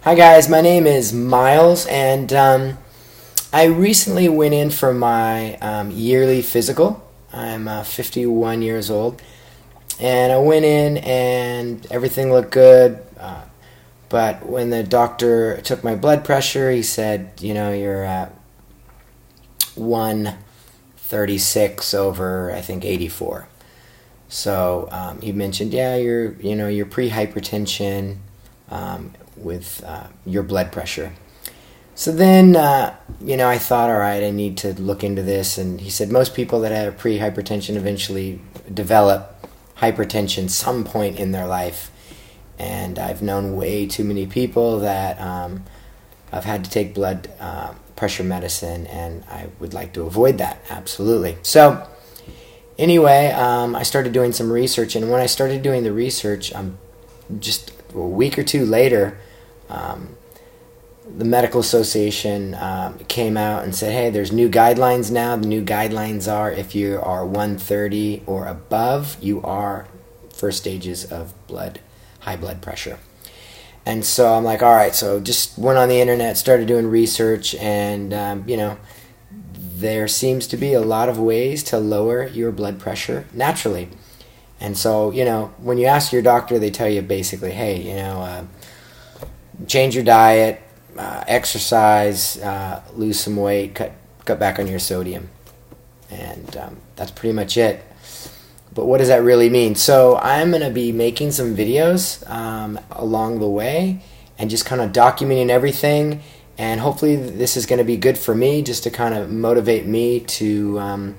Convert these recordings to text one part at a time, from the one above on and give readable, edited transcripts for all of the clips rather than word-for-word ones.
Hi guys, my name is Myles, and I recently went in for my yearly physical. I'm 51 years old, and I went in and everything looked good. But when the doctor took my blood pressure, he said, you're at 136 over, I think, 84. So he mentioned, you're prehypertension with your blood pressure. So then, I thought, all right, I need to look into this. And he said most people that have prehypertension eventually develop hypertension some point in their life. And I've known way too many people that I've had to take blood pressure medicine, and I would like to avoid that, absolutely. So anyway, I started doing some research, and when I started doing the research, just a week or two later, the Medical Association came out and said, hey, there's new guidelines now. The new guidelines are if you are 130 or above, you are first stages of high blood pressure. And so I'm like, all right, so just went on the internet, started doing research, and, there seems to be a lot of ways to lower your blood pressure naturally. And so, when you ask your doctor, they tell you basically, hey, change your diet, exercise, lose some weight, cut back on your sodium. And that's pretty much it. But what does that really mean? So I'm going to be making some videos along the way and just kind of documenting everything. And hopefully this is going to be good for me, just to kind of motivate me to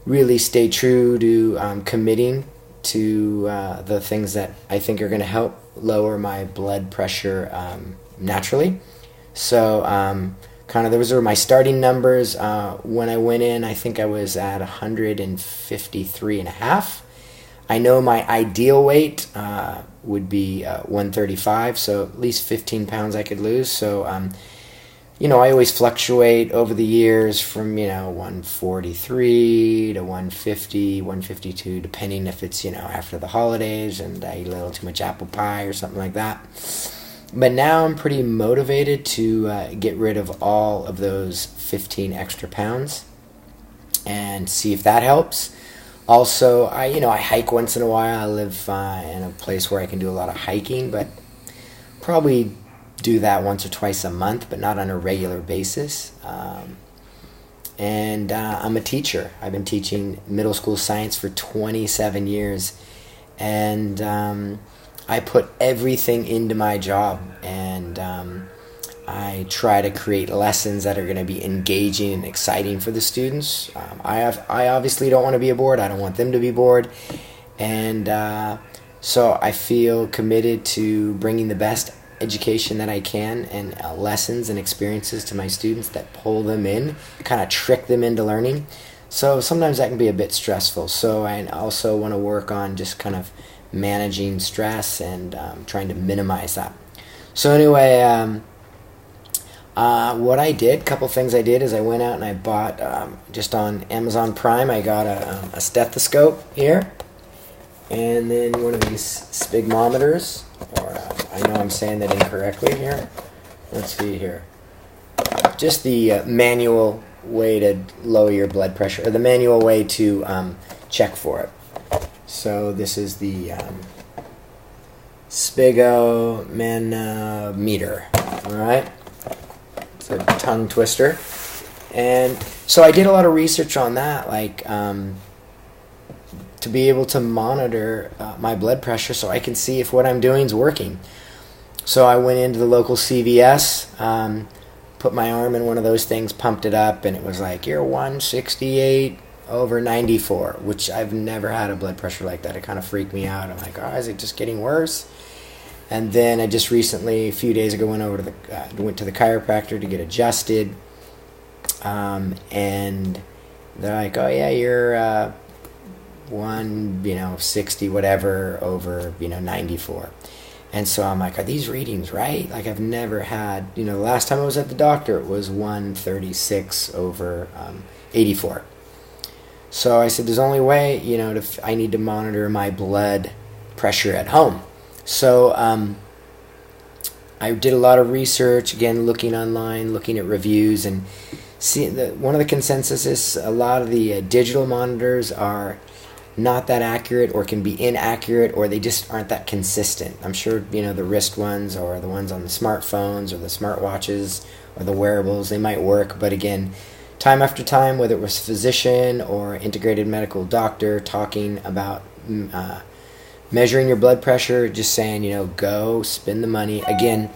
really stay true to committing to the things that I think are going to help lower my blood pressure naturally. So those are my starting numbers. When I went in, I think I was at 153.5. I know my ideal weight would be 135, so at least 15 pounds I could lose. So, I always fluctuate over the years from, 143 to 150, 152, depending if it's, after the holidays and I eat a little too much apple pie or something like that. But now I'm pretty motivated to get rid of all of those 15 extra pounds and see if that helps. Also, I hike once in a while. I live in a place where I can do a lot of hiking, but probably do that once or twice a month, but not on a regular basis. And I'm a teacher. I've been teaching middle school science for 27 years, and I put everything into my job, and I try to create lessons that are going to be engaging and exciting for the students. I obviously don't want to be bored. I don't want them to be bored. And so I feel committed to bringing the best education that I can and lessons and experiences to my students that pull them in, kind of trick them into learning. So sometimes that can be a bit stressful. So I also want to work on just kind of managing stress and trying to minimize that. So anyway, what I did, a couple things I did is I went out and I bought, just on Amazon Prime, I got a stethoscope here, and then one of these sphygmometers, or I know I'm saying that incorrectly here. Let's see here. Just the manual way to lower your blood pressure, or the manual way to check for it. So this is the sphygmanometer, all right? It's a tongue twister. And so I did a lot of research on that, like to be able to monitor my blood pressure so I can see if what I'm doing is working. So I went into the local CVS, put my arm in one of those things, pumped it up, and it was like, you're 168 over 94, which I've never had a blood pressure like that. It kind of freaked me out. I'm like, is it just getting worse? And then I just recently, a few days ago, went to the chiropractor to get adjusted, and they're like, oh yeah, you're 160 whatever over 94. And so I'm like, are these readings right? Like, I've never had, the last time I was at the doctor, it was 136 over 84. So I said, there's only way, I need to monitor my blood pressure at home. So I did a lot of research, again, looking online, looking at reviews, and one of the consensus is a lot of the digital monitors are not that accurate, or can be inaccurate, or they just aren't that consistent. I'm sure, the wrist ones, or the ones on the smartphones or the smartwatches or the wearables, they might work, but again, time after time, whether it was physician or integrated medical doctor talking about measuring your blood pressure, just saying, go spend the money. Again,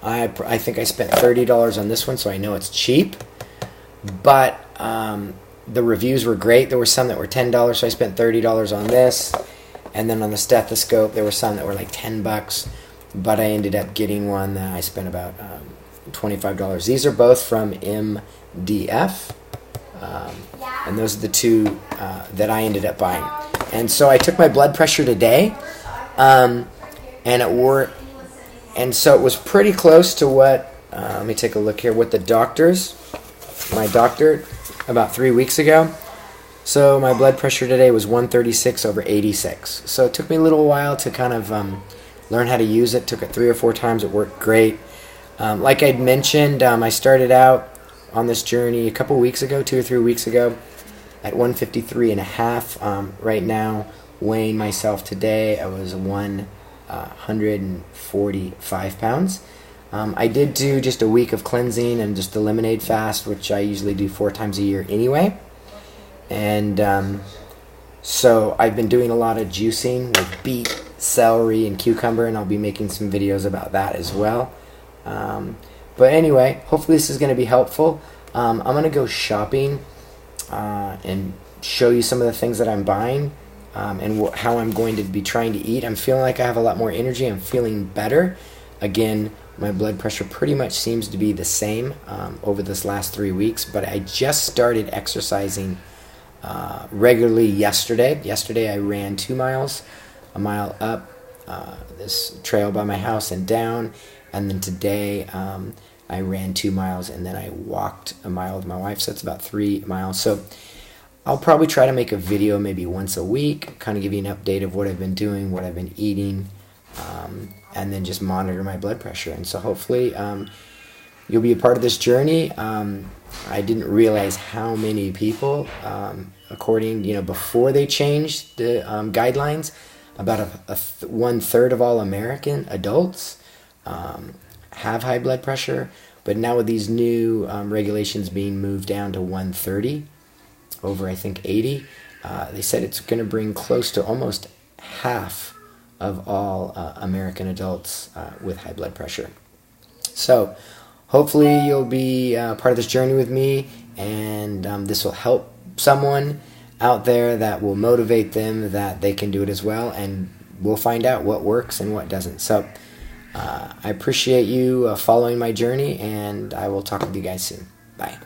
I think I spent $30 on this one, so I know it's cheap, but the reviews were great. There were some that were $10, so I spent $30 on this. And then on the stethoscope, there were some that were like $10, but I ended up getting one that I spent about $25. These are both from MDF, and those are the two that I ended up buying. And so I took my blood pressure today, and it worked. And so it was pretty close to what, let me take a look here, what my doctor, about 3 weeks ago. So my blood pressure today was 136/86. So it took me a little while to kind of learn how to use it. Took it 3 or 4 times. It worked great. Like I'd mentioned, I started out on this journey a couple weeks ago, 2 or 3 weeks ago, at 153.5. Right now, weighing myself today, I was 145 pounds. I did do just a week of cleansing and just the lemonade fast, which I usually do 4 times a year anyway. And so I've been doing a lot of juicing with beet, celery, and cucumber, and I'll be making some videos about that as well. But anyway, hopefully this is going to be helpful. I'm going to go shopping and show you some of the things that I'm buying and how I'm going to be trying to eat. I'm feeling like I have a lot more energy. I'm feeling better. Again, my blood pressure pretty much seems to be the same over this last 3 weeks, but I just started exercising regularly yesterday. Yesterday I ran 2 miles, a mile up this trail by my house and down, and then today I ran 2 miles, and then I walked a mile with my wife, so it's about 3 miles. So I'll probably try to make a video maybe once a week, kind of give you an update of what I've been doing, what I've been eating, and then just monitor my blood pressure. And so hopefully you'll be a part of this journey. I didn't realize how many people, according, before they changed the guidelines, about 1/3 of all American adults have high blood pressure. But now with these new regulations being moved down to 130 over, I think, 80, they said it's going to bring close to almost half of all American adults with high blood pressure. So hopefully you'll be part of this journey with me, and this will help someone out there, that will motivate them that they can do it as well, and we'll find out what works and what doesn't. So I appreciate you following my journey, and I will talk with you guys soon. Bye.